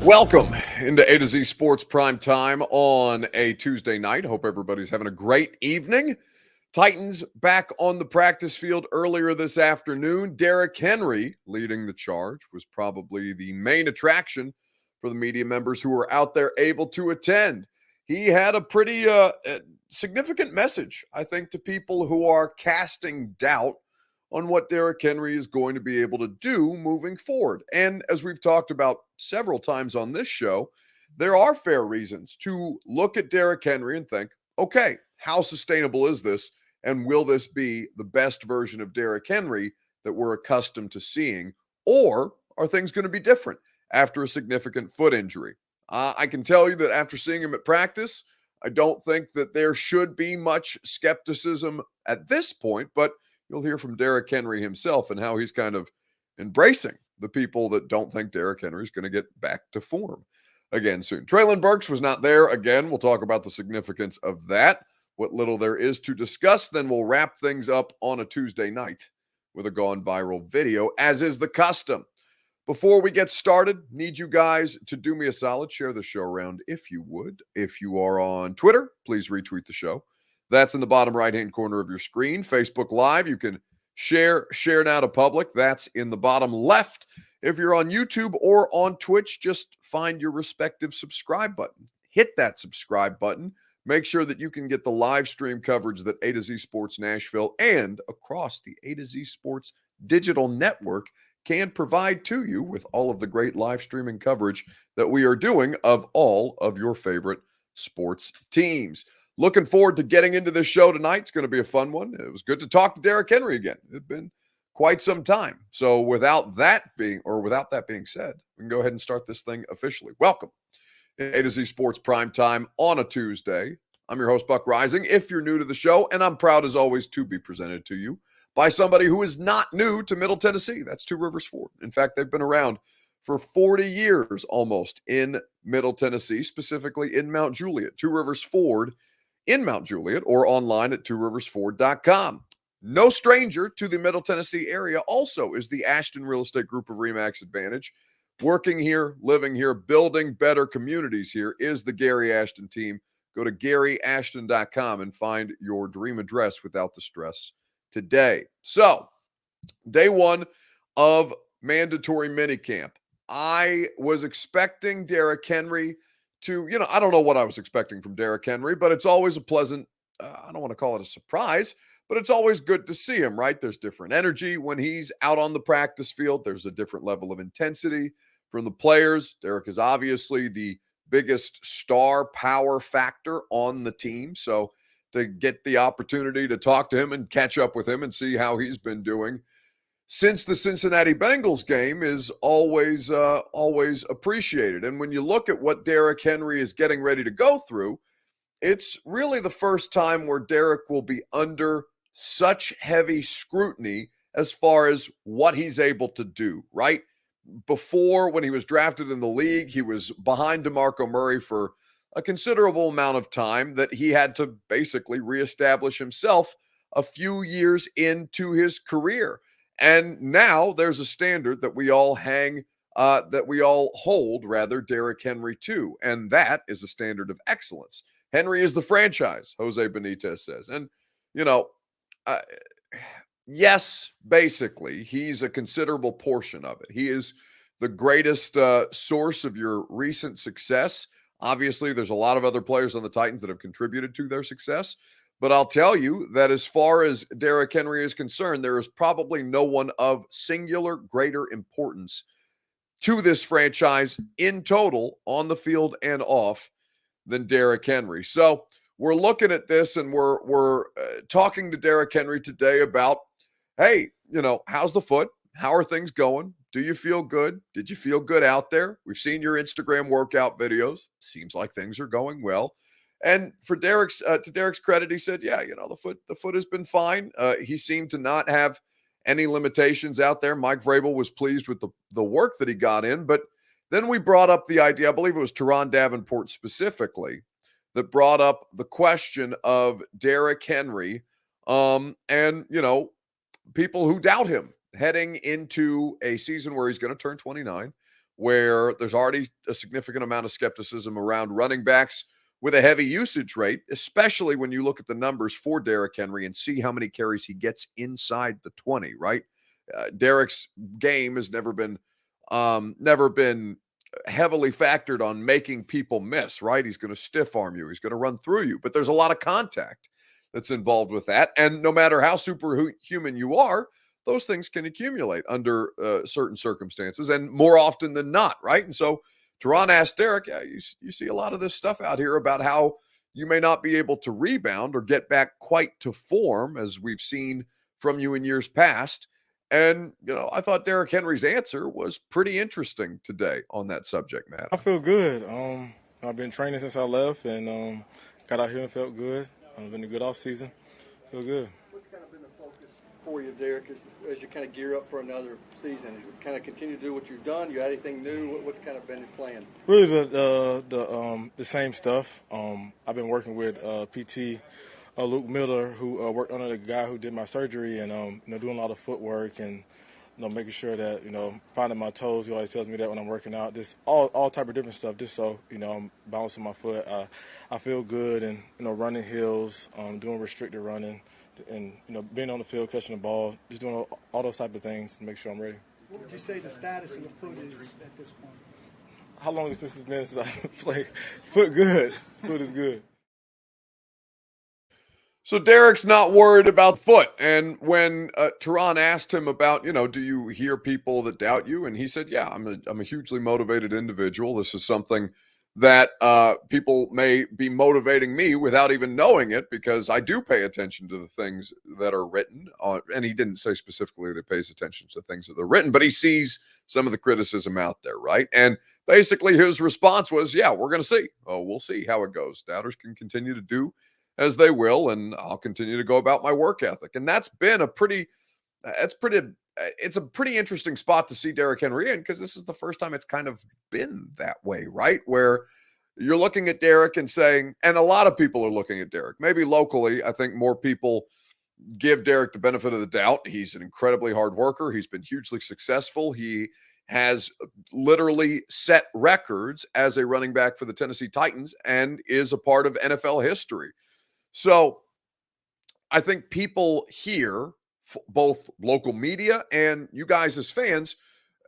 Welcome into A to Z Sports Prime Time on a Tuesday night. Hope everybody's having a great evening. Titans back on the practice field earlier this afternoon. Derrick Henry leading the charge was probably the main attraction for the media members who were out there able to attend. He had a pretty significant message, I think, to people who are casting doubt on what Derrick Henry is going to be able to do moving forward. And as we've talked about several times on this show, there are fair reasons to look at Derrick Henry and think, okay, how sustainable is this? And will this be the best version of Derrick Henry that we're accustomed to seeing? Or are things going to be different after a significant foot injury? I can tell you that after seeing him at practice, I don't think that there should be much skepticism at this point, but you'll hear from Derrick Henry himself and how he's kind of embracing the people that don't think Derrick Henry is going to get back to form again soon. Treylon Burks was not there again. We'll talk about the significance of that, what little there is to discuss. Then we'll wrap things up on a Tuesday night with a gone viral video, as is the custom. Before we get started, need you guys to do me a solid. Share the show around if you would. If you are on Twitter, please retweet the show. That's in the bottom right-hand corner of your screen. Facebook Live, you can share now to public. That's in the bottom left. If you're on YouTube or on Twitch, just find your respective subscribe button. Hit that subscribe button. Make sure that you can get the live stream coverage that A to Z Sports Nashville and across the A to Z Sports digital network can provide to you with all of the great live streaming coverage that we are doing of all of your favorite sports teams. Looking forward to getting into this show tonight. It's going to be a fun one. It was good to talk to Derrick Henry again. It's been quite some time. So without that being said, we can go ahead and start this thing officially. Welcome to A to Z Sports Prime Time on a Tuesday. I'm your host, Buck Rising. If you're new to the show, and I'm proud as always to be presented to you by somebody who is not new to Middle Tennessee. That's Two Rivers Ford. In fact, they've been around for 40 years almost in Middle Tennessee, specifically in Mount Juliet. Two Rivers Ford in Mount Juliet or online at tworiversford.com. No stranger to the Middle Tennessee area also is the Ashton Real Estate Group of RE/MAX Advantage. Working here, living here, building better communities here is the Gary Ashton team. Go to GaryAshton.com and find your dream address without the stress today. So, day one of mandatory minicamp. I was expecting Derrick Henry to, I don't know what I was expecting from Derrick Henry, but it's always a pleasant, I don't want to call it a surprise, but it's always good to see him, right? There's different energy when he's out on the practice field. There's a different level of intensity from the players. Derrick is obviously the biggest star power factor on the team. So to get the opportunity to talk to him and catch up with him and see how he's been doing since the Cincinnati Bengals game is always appreciated. And when you look at what Derrick Henry is getting ready to go through, it's really the first time where Derrick will be under such heavy scrutiny as far as what he's able to do, right? Before, when he was drafted in the league, he was behind DeMarco Murray for a considerable amount of time that he had to basically reestablish himself a few years into his career. And now there's a standard that we all hold Derrick Henry to, and that is a standard of excellence. Henry is the franchise, Jose Benitez says. And, yes, basically, he's a considerable portion of it. He is the greatest source of your recent success. Obviously, there's a lot of other players on the Titans that have contributed to their success. But I'll tell you that as far as Derrick Henry is concerned, there is probably no one of singular greater importance to this franchise in total on the field and off than Derrick Henry. So we're looking at this and we're talking to Derrick Henry today about, hey, how's the foot? How are things going? Do you feel good? Did you feel good out there? We've seen your Instagram workout videos. Seems like things are going well. And for Derrick's credit, he said, yeah, the foot has been fine. He seemed to not have any limitations out there. Mike Vrabel was pleased with the work that he got in. But then we brought up the idea, I believe it was Teron Davenport specifically, that brought up the question of Derrick Henry and, people who doubt him heading into a season where he's going to turn 29, where there's already a significant amount of skepticism around running backs with a heavy usage rate, especially when you look at the numbers for Derrick Henry and see how many carries he gets inside the 20, right? Derrick's game has never been heavily factored on making people miss, right? He's going to stiff arm you, he's going to run through you, but there's a lot of contact that's involved with that. And no matter how superhuman you are, those things can accumulate under certain circumstances and more often than not, right? And so Teron asked Derrick, yeah, you see a lot of this stuff out here about how you may not be able to rebound or get back quite to form as we've seen from you in years past. And, I thought Derrick Henry's answer was pretty interesting today on that subject matter. I feel good. I've been training since I left and got out here and felt good. Been a good offseason. Feel good. What's kind of been the focus for you, Derrick, as you kind of gear up for another season? As you kind of continue to do what you've done, you add anything new? What's kind of been your plan? Really the same stuff. I've been working with PT Luke Miller, who worked under the guy who did my surgery, and doing a lot of footwork and making sure that finding my toes. He always tells me that when I'm working out. Just all type of different stuff. Just so I'm balancing my foot. I feel good, and running hills, doing restricted running, and being on the field, catching the ball, just doing all those type of things to make sure I'm ready. What would you say the status of the foot is at this point? How long has this been since I played? Foot good. Foot is good. So Derrick's not worried about foot. And when Teron asked him about, do you hear people that doubt you? And he said, yeah, I'm a hugely motivated individual. This is something that people may be motivating me without even knowing it, because I do pay attention to the things that are written. And he didn't say specifically that he pays attention to things that are written, but he sees some of the criticism out there, right? And basically his response was, yeah, we're going to see. Oh, we'll see how it goes. Doubters can continue to do as they will, and I'll continue to go about my work ethic. And it's a pretty interesting spot to see Derrick Henry in, because this is the first time it's kind of been that way, right? Where you're looking at Derrick and saying, and a lot of people are looking at Derrick, maybe locally, I think more people give Derrick the benefit of the doubt. He's an incredibly hard worker. He's been hugely successful. He has literally set records as a running back for the Tennessee Titans and is a part of NFL history. So I think people here, both local media and you guys as fans,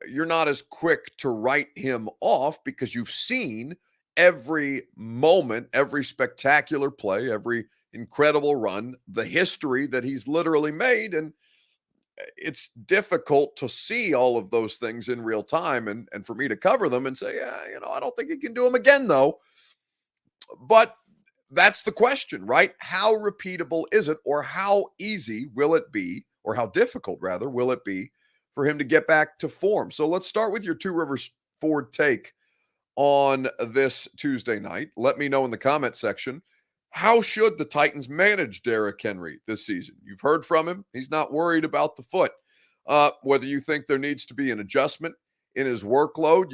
you're not as quick to write him off because you've seen every moment, every spectacular play, every incredible run, the history that he's literally made. And it's difficult to see all of those things in real time and for me to cover them and say, yeah, I don't think he can do them again, though. But that's the question, right? How repeatable is it, or how easy will it be, or how difficult, rather, will it be for him to get back to form? So let's start with your Two Rivers Ford take on this Tuesday night. Let me know in the comment section, how should the Titans manage Derrick Henry this season? You've heard from him. He's not worried about the foot. Whether you think there needs to be an adjustment in his workload,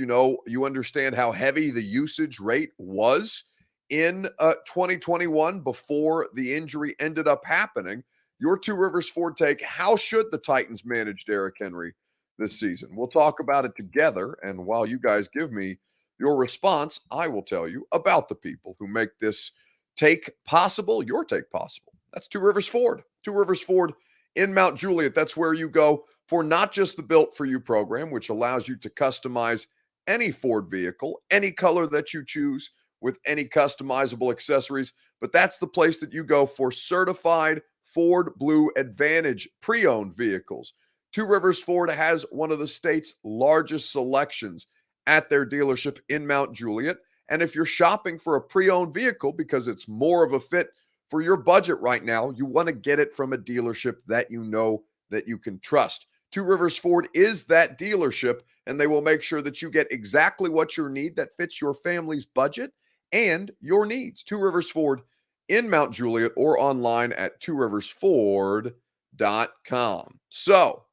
you understand how heavy the usage rate was in 2021 before the injury ended up happening. Your Two Rivers Ford take, how should the Titans manage Derrick Henry this season? We'll talk about it together, and while you guys give me your response, I will tell you about the people who make this take possible, your take possible. That's Two Rivers Ford. Two Rivers Ford in Mount Juliet. That's where you go for not just the Built For You program, which allows you to customize any Ford vehicle, any color that you choose, with any customizable accessories, but that's the place that you go for certified Ford Blue Advantage pre-owned vehicles. Two Rivers Ford has one of the state's largest selections at their dealership in Mount Juliet. And if you're shopping for a pre-owned vehicle because it's more of a fit for your budget right now, you want to get it from a dealership that you know that you can trust. Two Rivers Ford is that dealership, and they will make sure that you get exactly what you need that fits your family's budget and your needs. Two Rivers Ford in Mount Juliet, or online at tworiversford.com. So,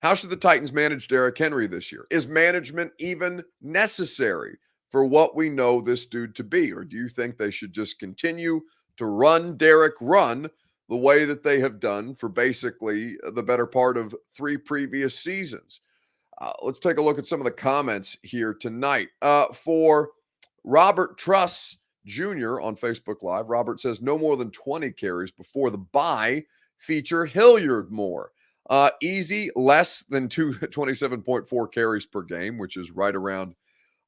how should the Titans manage Derrick Henry this year? Is management even necessary for what we know this dude to be? Or do you think they should just continue to run Derrick run the way that they have done for basically the better part of 3 previous seasons? Let's take a look at some of the comments here tonight. For Robert Truss Jr. on Facebook Live, Robert says no more than 20 carries before the bye. Feature Hilliard more. Easy, less than 27.4 carries per game, which is right around.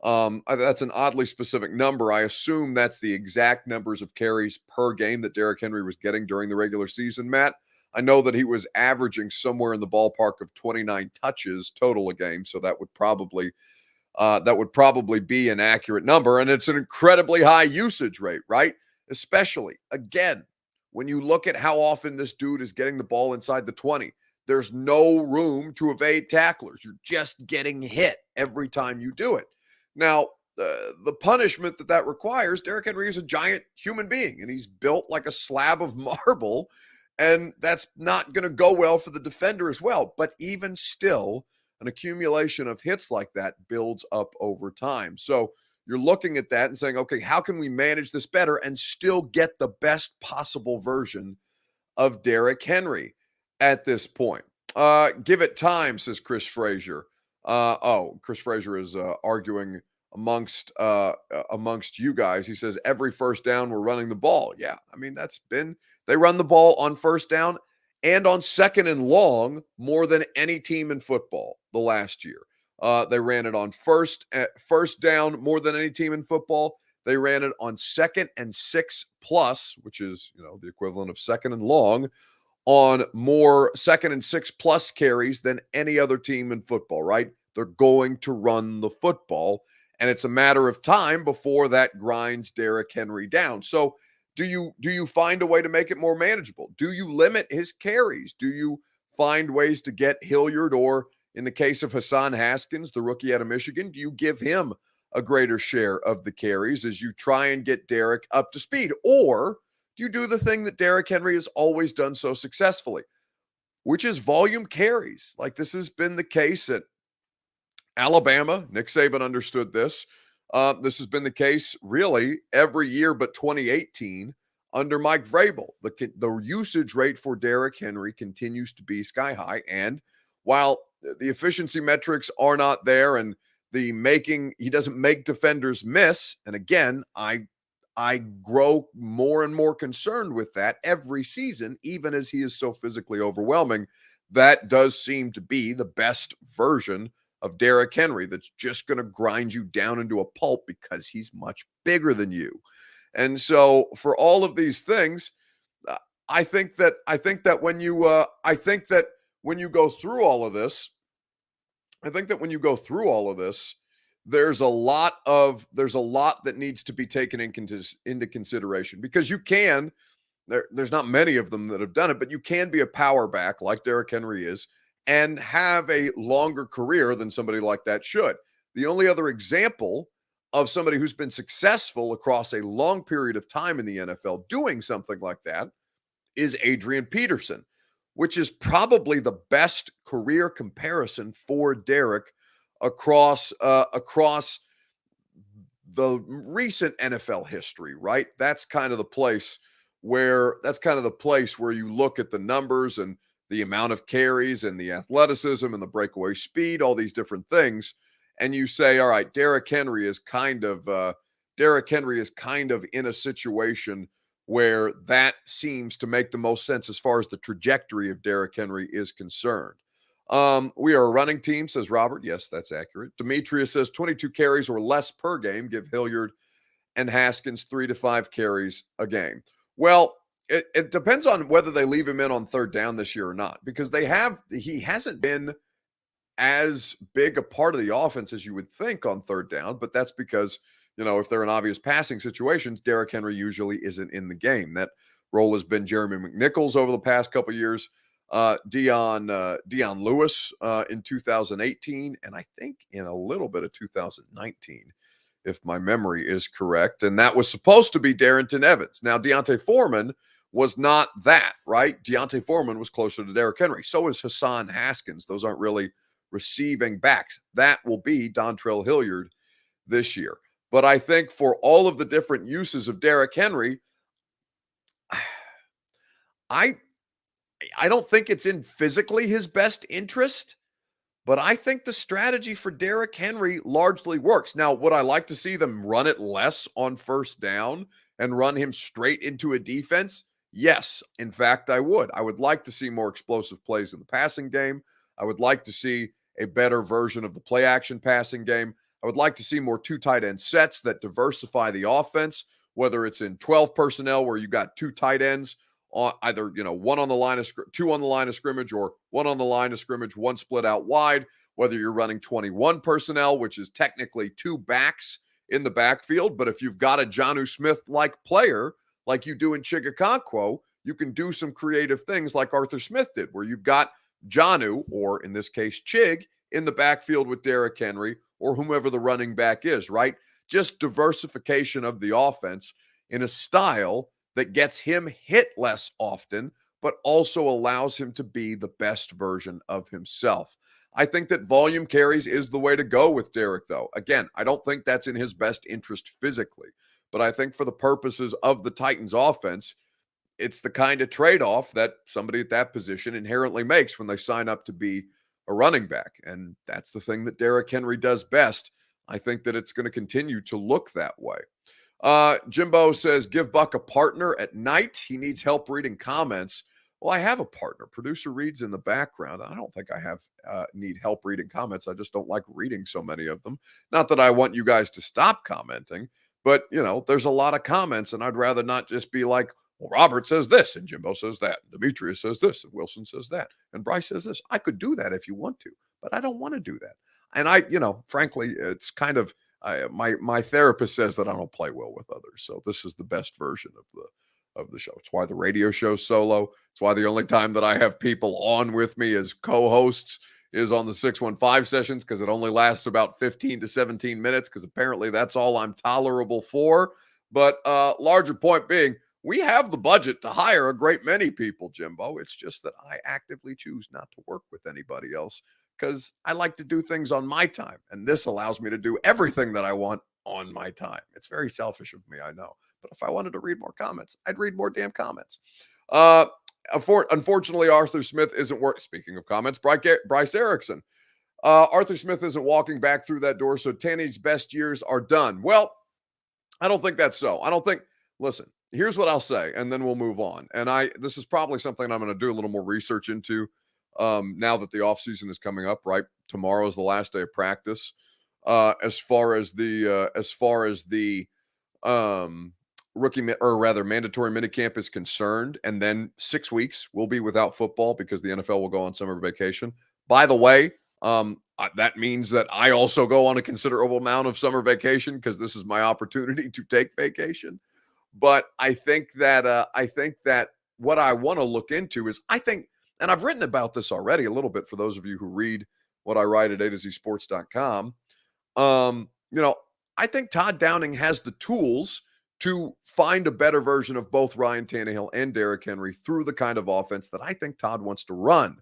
That's an oddly specific number. I assume that's the exact numbers of carries per game that Derrick Henry was getting during the regular season, Matt. I know that he was averaging somewhere in the ballpark of 29 touches total a game, so that would probably be an accurate number, and it's an incredibly high usage rate, right? Especially, again, when you look at how often this dude is getting the ball inside the 20, there's no room to evade tacklers. You're just getting hit every time you do it. Now, the punishment that requires, Derrick Henry is a giant human being, and he's built like a slab of marble, and that's not going to go well for the defender as well. But even still, an accumulation of hits like that builds up over time. So you're looking at that and saying, okay, how can we manage this better and still get the best possible version of Derrick Henry at this point? Give it time, says Chris Frazier. Chris Frazier is arguing amongst you guys. He says every first down we're running the ball. Yeah, I mean they run the ball on first down and on second and long more than any team in football the last year. They ran it on first down more than any team in football. They ran it on second and 6+, which is the equivalent of second and long, on more second and 6+ carries than any other team in football, right? They're going to run the football, and it's a matter of time before that grinds Derrick Henry down. So do you find a way to make it more manageable? Do you limit his carries? Do you find ways to get Hilliard, or in the case of Hassan Haskins, the rookie out of Michigan, do you give him a greater share of the carries as you try and get Derrick up to speed? Or do you do the thing that Derrick Henry has always done so successfully, which is volume carries? Like this has been the case at Alabama. Nick Saban understood this. This has been the case really every year but 2018 under Mike Vrabel. The usage rate for Derrick Henry continues to be sky high. And while the efficiency metrics are not there and he doesn't make defenders miss, and again, I grow more and more concerned with that every season, even as he is so physically overwhelming. That does seem to be the best version of Derrick Henry that's just going to grind you down into a pulp because he's much bigger than you. And so for all of these things, I think that when you go through all of this, there's a lot that needs to be taken into consideration, because there's not many of them that have done it, but you can be a power back like Derrick Henry is and have a longer career than somebody like that should. The only other example of somebody who's been successful across a long period of time in the NFL doing something like that is Adrian Peterson, which is probably the best career comparison for Derrick across the recent NFL history, right? That's kind of the place where you look at the numbers and the amount of carries and the athleticism and the breakaway speed, all these different things, and you say, all right, Derrick Henry is kind of in a situation where that seems to make the most sense as far as the trajectory of Derrick Henry is concerned. We are a running team, says Robert. Yes, that's accurate. Demetrius says 22 carries or less per game. Give Hilliard and Haskins 3 to 5 carries a game. Well, it depends on whether they leave him in on third down this year or not, because he hasn't been as big a part of the offense as you would think on third down, but that's because, if they're in obvious passing situations, Derrick Henry usually isn't in the game. That role has been Jeremy McNichols over the past couple of years, Dion Lewis in 2018, and I think in a little bit of 2019, if my memory is correct. And that was supposed to be Darrington Evans. Now, Deontay Foreman was not that, right? Deontay Foreman was closer to Derrick Henry. So is Hassan Haskins. Those aren't really receiving backs. That will be Dontrell Hilliard this year. But I think for all of the different uses of Derrick Henry, I don't think it's in physically his best interest But I think the strategy for Derrick Henry largely works. Now, would I like to see them run it less on first down and run him straight into a defense? Yes. In fact, I would. I would like to see more explosive plays in the passing game. I would like to see a better version of the play action passing game. I would like to see more two tight end sets that diversify the offense, whether it's in 12 personnel where you got two tight ends on either, one on the line of two on the line of scrimmage, or one on the line of scrimmage, one split out wide, whether you're running 21 personnel, which is technically two backs in the backfield. But if you've got a Jonnu Smith-like player, like you do in Chigakonkwo, you can do some creative things like Arthur Smith did, where you've got Jonnu, or in this case, Chig, in the backfield with Derrick Henry or whomever the running back is, right? Just diversification of the offense in a style that gets him hit less often, but also allows him to be the best version of himself. I think that volume carries is the way to go with Derrick, though. Again, I don't think that's in his best interest physically, but I think for the purposes of the Titans offense, it's the kind of trade-off that somebody at that position inherently makes when they sign up to be a running back. And that's the thing that Derrick Henry does best. I think that it's going to continue to look that way. Jimbo says, give Buck a partner at night. He needs help reading comments. Well, I have a partner. Producer reads in the background. I don't think I need help reading comments. I just don't like reading so many of them. Not that I want you guys to stop commenting, but, there's a lot of comments, and I'd rather not just be like, well, Robert says this, and Jimbo says that, and Demetrius says this, and Wilson says that, and Bryce says this. I could do that if you want to, but I don't want to do that. And frankly, it's kind of, my therapist says that I don't play well with others. So this is the best version of the show. It's why the radio show's solo. It's why the only time that I have people on with me as co-hosts is on the 615 sessions, because it only lasts about 15 to 17 minutes, because apparently that's all I'm tolerable for. But larger point being, we have the budget to hire a great many people, Jimbo. It's just that I actively choose not to work with anybody else, because I like to do things on my time. And this allows me to do everything that I want on my time. It's very selfish of me, I know. But if I wanted to read more comments, I'd read more damn comments. Unfortunately, Arthur Smith isn't speaking of comments, Bryce Erickson. Arthur Smith isn't walking back through that door, so Tanny's best years are done. Well, I don't think that's so. Listen, here's what I'll say, and then we'll move on. And this is probably something I'm going to do a little more research into now that the offseason is coming up, right? Tomorrow is the last day of practice. As far as the mandatory minicamp is concerned, and then 6 weeks we'll be without football because the NFL will go on summer vacation. By the way, that means that I also go on a considerable amount of summer vacation, because this is my opportunity to take vacation. But I think that what I want to look into is, and I've written about this already a little bit for those of you who read what I write at A2ZSports.com. I think Todd Downing has the tools to find a better version of both Ryan Tannehill and Derrick Henry through the kind of offense that I think Todd wants to run.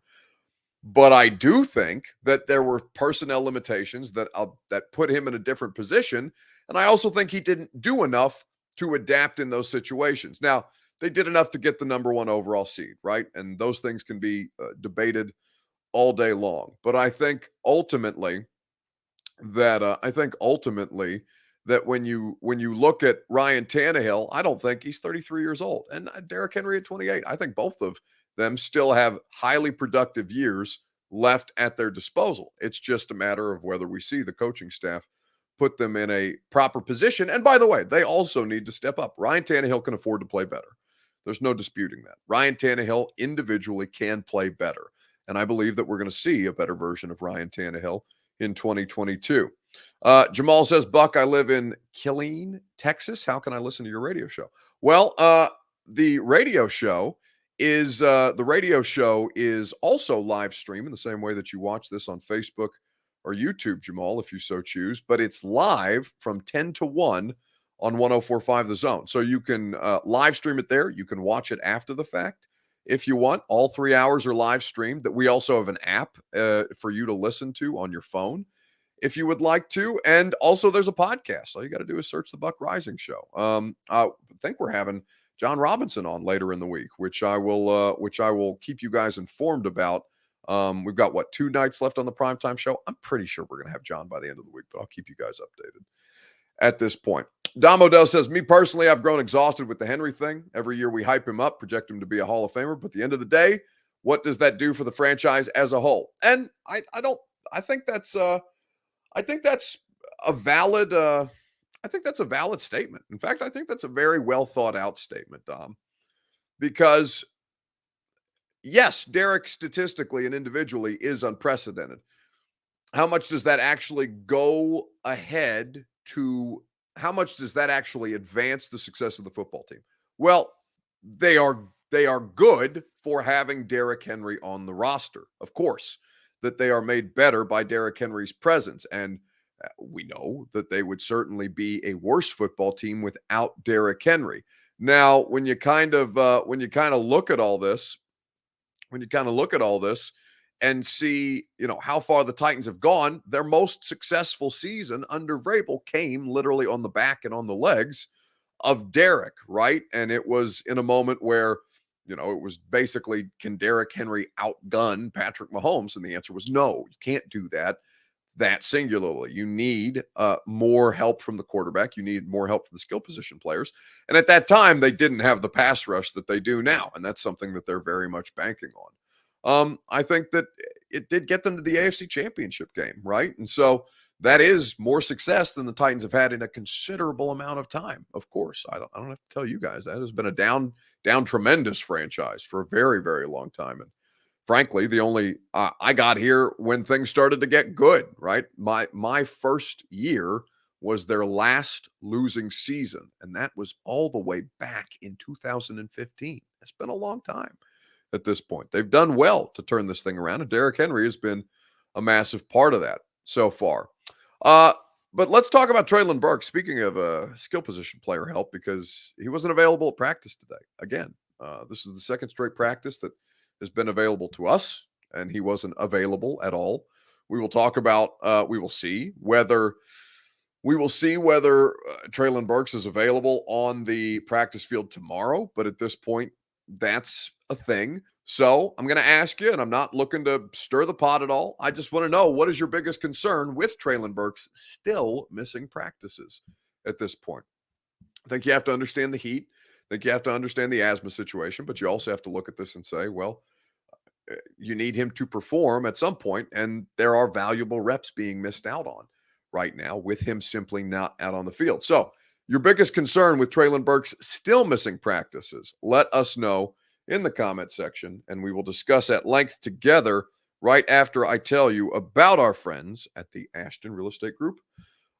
But I do think that there were personnel limitations that put him in a different position. And I also think he didn't do enough to adapt in those situations. Now, they did enough to get the number 1 overall seed, right? And those things can be debated all day long. But I think ultimately that when you look at Ryan Tannehill, I don't think he's 33 years old, and Derrick Henry at 28. I think both of them still have highly productive years left at their disposal. It's just a matter of whether we see the coaching staff put them in a proper position. And by the way, they also need to step up. Ryan Tannehill can afford to play better. There's no disputing that. Ryan Tannehill individually can play better. And I believe that we're going to see a better version of Ryan Tannehill in 2022. Jamal says, Buck, I live in Killeen, Texas. How can I listen to your radio show? Well, the radio show is also live stream in the same way that you watch this on Facebook or YouTube, Jamal, if you so choose. But it's live from 10 to 1 on 104.5 The Zone. So you can live stream it there. You can watch it after the fact if you want. All 3 hours are live streamed. That we also have an app for you to listen to on your phone if you would like to. And also there's a podcast. All you got to do is search the Buck Rising Show. I think we're having John Robinson on later in the week, which I will keep you guys informed about We've got, 2 nights left on the primetime show? I'm pretty sure we're going to have John by the end of the week, but I'll keep you guys updated at this point. Dom Odell says, me personally, I've grown exhausted with the Henry thing. Every year we hype him up, project him to be a Hall of Famer, but at the end of the day, what does that do for the franchise as a whole? And I think that's a valid statement. In fact, I think that's a very well thought out statement, Dom, because yes, Derrick statistically and individually is unprecedented. How much does that actually go ahead to, how much does that actually advance the success of the football team? Well, they are good for having Derrick Henry on the roster. Of course, that they are made better by Derrick Henry's presence. And we know that they would certainly be a worse football team without Derrick Henry. Now, when you kind of look at all this, and see, how far the Titans have gone, their most successful season under Vrabel came literally on the back and on the legs of Derrick, right? And it was in a moment where, it was basically, can Derrick Henry outgun Patrick Mahomes? And the answer was no, you can't do that singularly. You need more help from the quarterback. You need more help from the skill position players. And at that time, they didn't have the pass rush that they do now. And that's something that they're very much banking on. I think that it did get them to the AFC Championship game, right? And so that is more success than the Titans have had in a considerable amount of time. Of course, I don't have to tell you guys that has been a down tremendous franchise for a very, very long time. And frankly, the only I got here when things started to get good, right? My first year was their last losing season, and that was all the way back in 2015. It's been a long time at this point. They've done well to turn this thing around, and Derrick Henry has been a massive part of that so far. But let's talk about Treylon Burks. Speaking of skill position player help, because he wasn't available at practice today. Again, this is the second straight practice that has been available to us, and he wasn't available at all. We will talk about, we will see whether Treylon Burks is available on the practice field tomorrow. But at this point, that's a thing. So I'm going to ask you, and I'm not looking to stir the pot at all. I just want to know, what is your biggest concern with Treylon Burks still missing practices at this point? I think you have to understand the heat. I think you have to understand the asthma situation, but you also have to look at this and say, well, you need him to perform at some point, and there are valuable reps being missed out on right now with him simply not out on the field. So your biggest concern with Treylon Burks still missing practices, let us know in the comment section, and we will discuss at length together right after I tell you about our friends at the Ashton Real Estate Group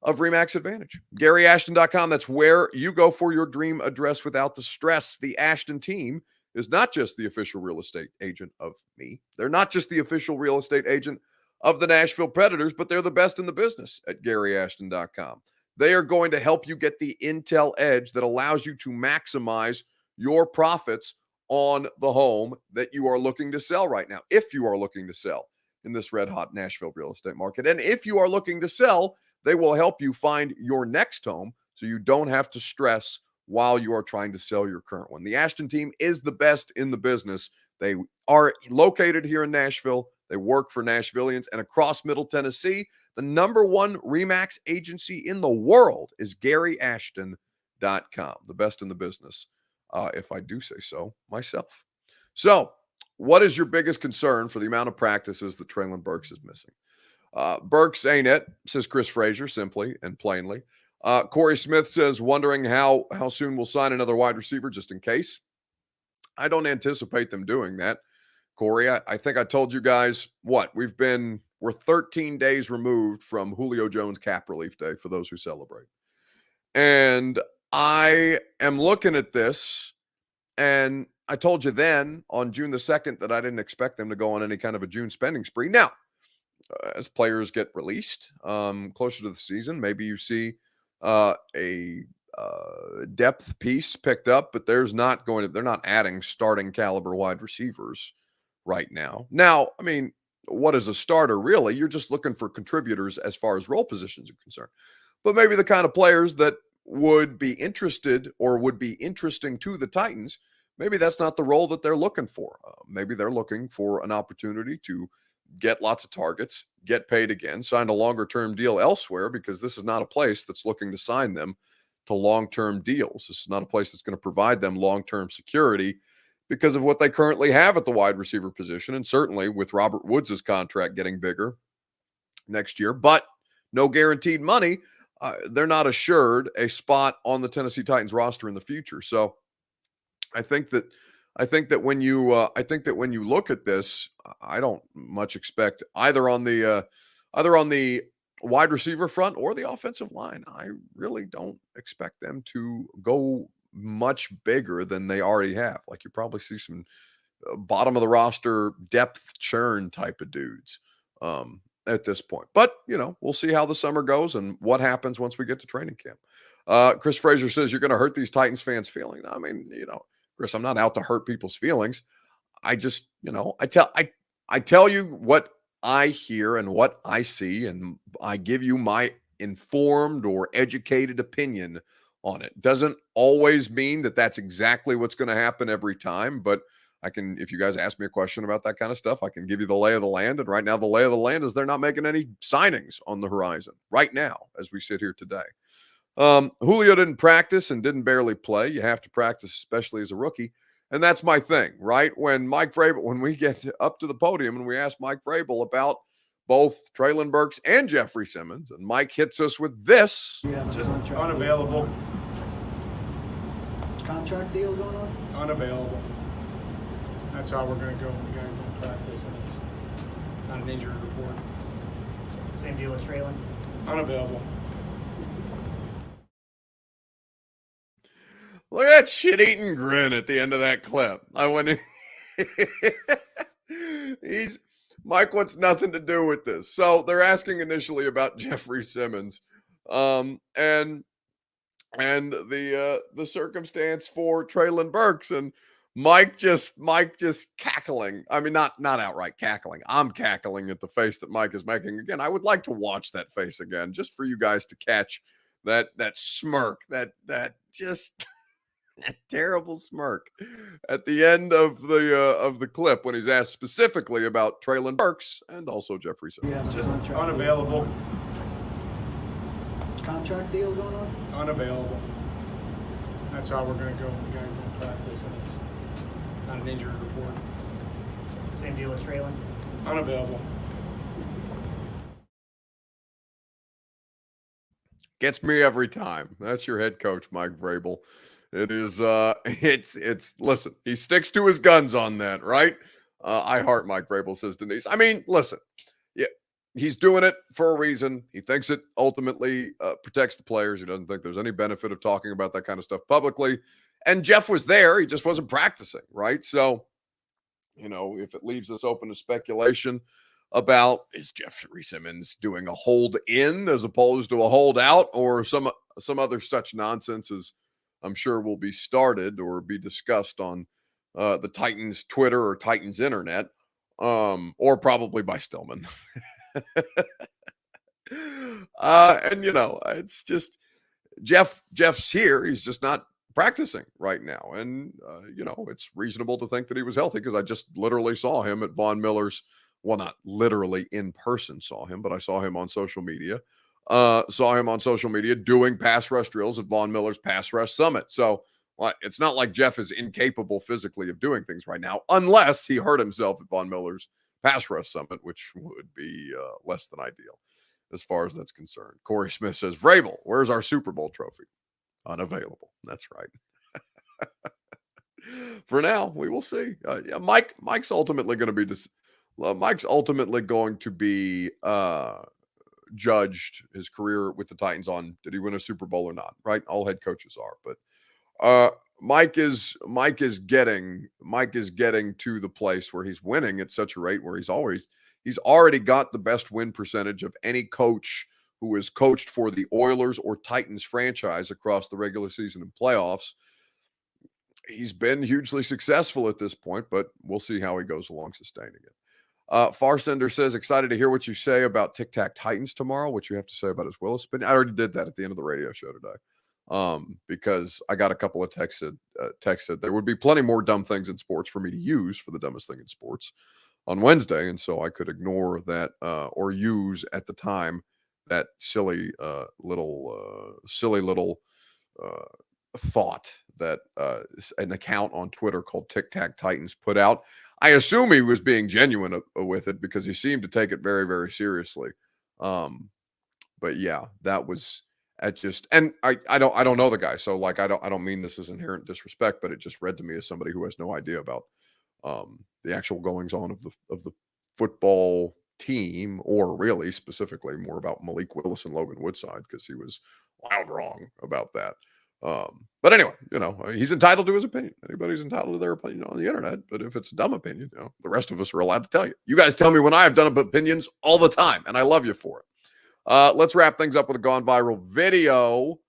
of RE/MAX Advantage. GaryAshton.com, that's where you go for your dream address without the stress. The Ashton team is not just the official real estate agent of me. They're not just the official real estate agent of the Nashville Predators, but they're the best in the business at GaryAshton.com. They are going to help you get the intel edge that allows you to maximize your profits on the home that you are looking to sell right now, if you are looking to sell in this red-hot Nashville real estate market. And if you are looking to sell, they will help you find your next home so you don't have to stress while you are trying to sell your current one. The Ashton team is the best in the business. They are located here in Nashville. They work for Nashvillians and across Middle Tennessee. The number one RE/MAX agency in the world is GaryAshton.com, the best in the business, if I do say so myself. So what is your biggest concern for the amount of practices that Treylon Burks is missing? Burks ain't it, says Chris Frazier, simply and plainly. Corey Smith says, wondering how soon we'll sign another wide receiver just in case. I don't anticipate them doing that. Corey, I think I told you guys we're 13 days removed from Julio Jones cap relief day for those who celebrate. And I am looking at this, and I told you then on June the 2nd that I didn't expect them to go on any kind of a June spending spree. Now, as players get released closer to the season, maybe you see a depth piece picked up, but they're not adding starting caliber wide receivers right now. Now, I mean, what is a starter really? You're just looking for contributors as far as role positions are concerned. But maybe the kind of players that would be interested or would be interesting to the Titans, maybe that's not the role that they're looking for. Maybe they're looking for an opportunity to get lots of targets, get paid again, sign a longer-term deal elsewhere, because this is not a place that's looking to sign them to long-term deals. This is not a place that's going to provide them long-term security because of what they currently have at the wide receiver position, and certainly with Robert Woods' contract getting bigger next year, but no guaranteed money. They're not assured a spot on the Tennessee Titans roster in the future. So I think that when you look at this, I don't much expect either on the wide receiver front or the offensive line. I really don't expect them to go much bigger than they already have. Like, you probably see some bottom of the roster depth churn type of dudes at this point. But, we'll see how the summer goes and what happens once we get to training camp. Chris Fraser says, you're going to hurt these Titans fans' feelings. I mean, Chris, I'm not out to hurt people's feelings. I just, I tell you what I hear and what I see, and I give you my informed or educated opinion on it. Doesn't always mean that that's exactly what's going to happen every time, but I can, if you guys ask me a question about that kind of stuff, I can give you the lay of the land. And right now, the lay of the land is they're not making any signings on the horizon right now as we sit here today. Julio didn't practice and didn't barely play. You have to practice, especially as a rookie. And that's my thing, right? When we get up to the podium and we ask Mike Vrabel about both Treylon Burks and Jeffrey Simmons, and Mike hits us with this. Just unavailable. Contract deal going on? Unavailable. That's how we're going to go when the guys don't practice, and it's not an injury report. Same deal with Treylon? Unavailable. Look at that shit-eating grin at the end of that clip. Mike wants nothing to do with this. So they're asking initially about Jeffrey Simmons, and the circumstance for Treylon Burks, and Mike just cackling. I mean, not outright cackling. I'm cackling at the face that Mike is making. Again, I would like to watch that face again, just for you guys to catch that smirk, that just that terrible smirk at the end of the clip when he's asked specifically about Treylon Burks and also Jeffrey Simmons. Just unavailable. Contract deal going on? Unavailable. That's how we're going to go when the guys don't practice, and it's not an injury report. Same deal with Treylon? Unavailable. Gets me every time. That's your head coach, Mike Vrabel. It is, listen, he sticks to his guns on that, right? I heart Mike Vrabel, says Denise. I mean, listen, yeah, he's doing it for a reason. He thinks it ultimately protects the players. He doesn't think there's any benefit of talking about that kind of stuff publicly. And Jeff was there. He just wasn't practicing, right? So, if it leaves us open to speculation about, is Jeffrey Simmons doing a hold in as opposed to a hold out, or some other such nonsense, as I'm sure will be started or be discussed on the Titans Twitter or Titans internet, or probably by Stillman. And it's just Jeff's here. He's just not practicing right now. And, it's reasonable to think that he was healthy, because I just literally saw him at Von Miller's, well, not literally in person saw him, but I saw him on social media. Doing pass rush drills at Von Miller's Pass Rush Summit. So it's not like Jeff is incapable physically of doing things right now, unless he hurt himself at Von Miller's Pass Rush Summit, which would be less than ideal as far as that's concerned. Corey Smith says, Vrabel, where's our Super Bowl trophy? Unavailable. That's right. For now, we will see. Mike's ultimately going to be judged his career with the Titans on, did he win a Super Bowl or not, right? All head coaches are, but Mike is getting to the place where he's winning at such a rate where he's already got the best win percentage of any coach who has coached for the Oilers or Titans franchise across the regular season and playoffs. He's been hugely successful at this point, but we'll see how he goes along sustaining it. Farsender says, excited to hear what you say about Tic Tac Titans tomorrow, what you have to say about his Willis. But I already did that at the end of the radio show today. because I got a couple of texts that there would be plenty more dumb things in sports for me to use for the dumbest thing in sports on Wednesday. And so I could ignore that or use at the time that silly little thought that an account on Twitter called Tic Tac Titans put out. I assume he was being genuine with it because he seemed to take it very, very seriously. But yeah, that was at just, and I don't know the guy, so like I don't mean this as inherent disrespect, but it just read to me as somebody who has no idea about the actual goings on of the football team, or really specifically more about Malik Willis and Logan Woodside, because he was loud wrong about that. But anyway, he's entitled to his opinion. Anybody's entitled to their opinion on the internet. But if it's a dumb opinion, the rest of us are allowed to tell you. You guys tell me when I have done opinions all the time, and I love you for it. Let's wrap things up with a gone viral video.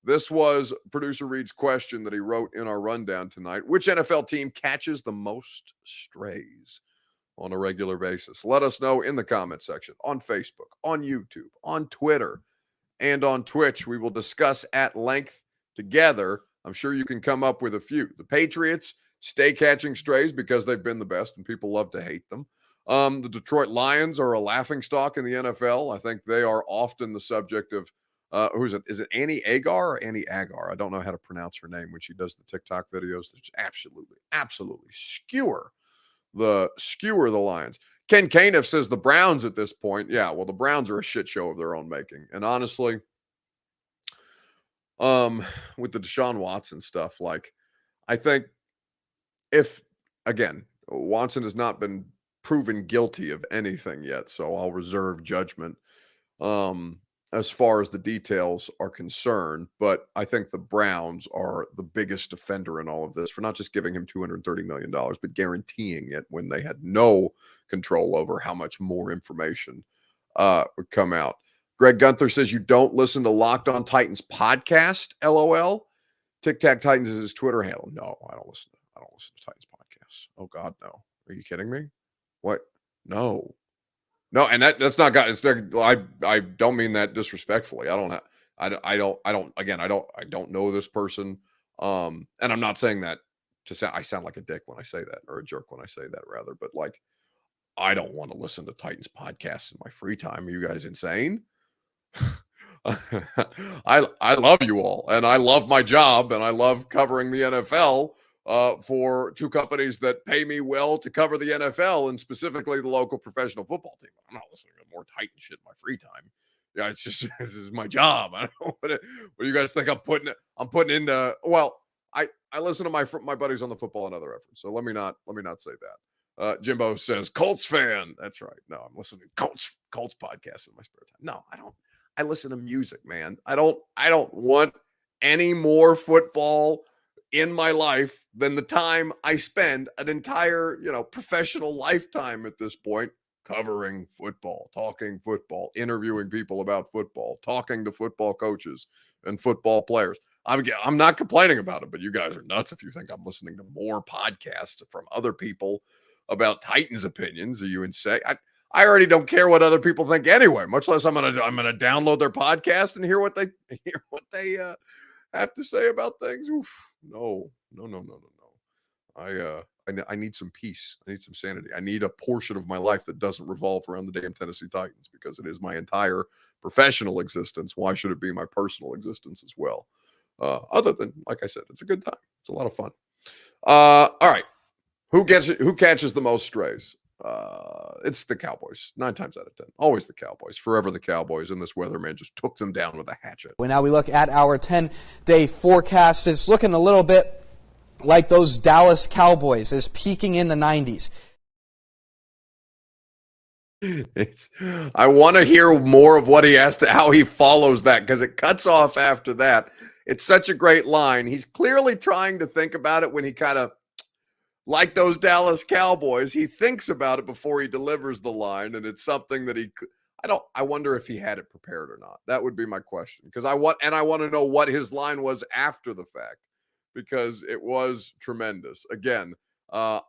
This was producer Reed's question that he wrote in our rundown tonight. Which NFL team catches the most strays on a regular basis? Let us know in the comment section, on Facebook, on YouTube, on Twitter, and on Twitch. We will discuss at length together. I'm sure you can come up with a few. The Patriots stay catching strays because they've been the best and people love to hate them. The Detroit Lions are a laughingstock in the NFL. I think they are often the subject of who's it? Is it Annie Agar or Annie Agar? I don't know how to pronounce her name when she does the TikTok videos. They just absolutely skewer the Lions. Ken Caniff says the Browns at this point. Yeah, well, the Browns are a shit show of their own making. And honestly, with the Deshaun Watson stuff, like, I think if, again, Watson has not been proven guilty of anything yet, so I'll reserve judgment as far as the details are concerned. But I think the Browns are the biggest offender in all of this for not just giving him $230 million, but guaranteeing it when they had no control over how much more information would come out. Greg Gunther says you don't listen to Locked On Titans podcast. LOL. Tic Tac Titans is his Twitter handle. No, I don't listen to Titans podcasts. Oh God, no. Are you kidding me? What? No, and that's not God. It's I don't mean that disrespectfully. I don't know this person. And I'm not saying that to sound, I sound like a dick when I say that, or a jerk when I say that rather, but like, I don't want to listen to Titans podcasts in my free time. Are you guys insane? I love you all, and I love my job, and I love covering the NFL for two companies that pay me well to cover the NFL, and specifically the local professional football team. I'm not listening to more Titan shit in my free time. Yeah, it's just, this is my job. I don't know what do you guys think I'm putting into. Well, I listen to my buddies on the Football and Other Efforts, so let me not say that. Jimbo says Colts fan. That's right. No, I'm listening to Colts podcast in my spare time. No, I don't. I listen to music, man. I don't want any more football in my life than the time I spend an entire, professional lifetime at this point covering football, talking football, interviewing people about football, talking to football coaches and football players. I'm not complaining about it, but you guys are nuts if you think I'm listening to more podcasts from other people about Titans opinions. Are you insane? I already don't care what other people think anyway, much less I'm gonna download their podcast and hear what they have to say about things. Oof, no. I need some peace. I need some sanity. I need a portion of my life that doesn't revolve around the damn Tennessee Titans, because it is my entire professional existence. Why should it be my personal existence as well? Other than, like I said, it's a good time. It's a lot of fun. All right. Who catches the most strays? It's the Cowboys. 9 times out of 10. Always the Cowboys. Forever the Cowboys. And this weatherman just took them down with a hatchet. Well, now we look at our 10-day forecast. It's looking a little bit like those Dallas Cowboys, is peaking in the 90s. I want to hear more of what he has to, how he follows that, because it cuts off after that. It's such a great line. He's clearly trying to think about it when he kind of, like those Dallas Cowboys, he thinks about it before he delivers the line, and it's something that I wonder if he had it prepared or not. That would be my question, because I want to know what his line was after the fact, because it was tremendous. Again, I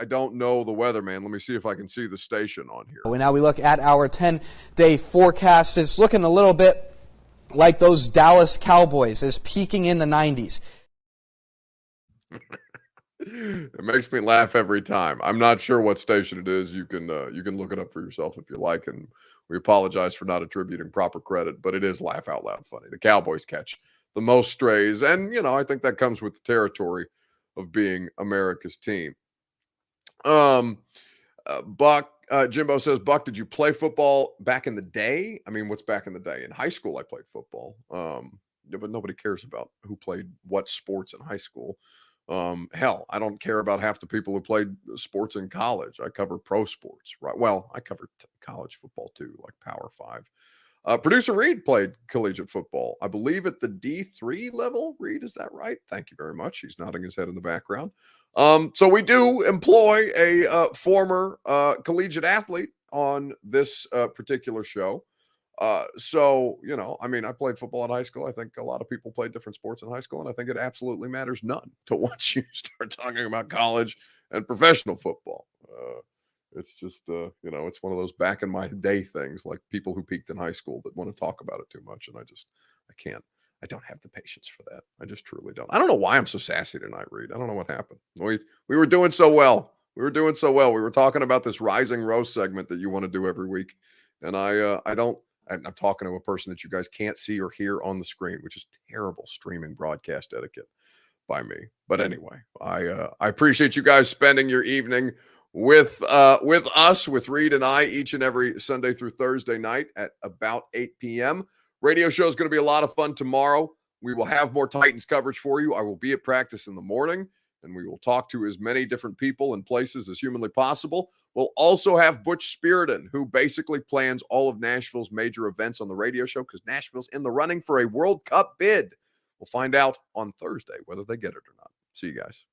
don't know the weatherman. Let me see if I can see the station on here. Well, now we look at our 10-day forecast. It's looking a little bit like those Dallas Cowboys is peaking in the 90s. It makes me laugh every time. I'm not sure what station it is. You can look it up for yourself if you like, and we apologize for not attributing proper credit, but it is laugh out loud funny. The Cowboys catch the most strays, and I think that comes with the territory of being America's team. Buck Jimbo says, Buck, did you play football back in the day? I mean, what's back in the day? In high school, I played football. But nobody cares about who played what sports in high school. Hell, I don't care about half the people who played sports in college. I cover pro sports, right? Well, I covered college football too, like Power 5. Producer Reed played collegiate football, I believe at the D3 level. Reed, is that right? Thank you very much. He's nodding his head in the background. So we do employ a former collegiate athlete on this particular show. I mean, I played football in high school. I think a lot of people played different sports in high school, and I think it absolutely matters none to once you start talking about college and professional football. It's just, it's one of those back in my day things, like people who peaked in high school that want to talk about it too much. And I can't. I don't have the patience for that. I just truly don't. I don't know why I'm so sassy tonight, Reed. I don't know what happened. We were doing so well. We were doing so well. We were talking about this Rising Roast segment that you want to do every week. And I'm talking to a person that you guys can't see or hear on the screen, which is terrible streaming broadcast etiquette by me. But anyway, I appreciate you guys spending your evening with us, with Reed and I, each and every Sunday through Thursday night at about 8 p.m. Radio show is going to be a lot of fun tomorrow. We will have more Titans coverage for you. I will be at practice in the morning, and we will talk to as many different people and places as humanly possible. We'll also have Butch Spiriton, who basically plans all of Nashville's major events on the radio show because Nashville's in the running for a World Cup bid. We'll find out on Thursday whether they get it or not. See you guys.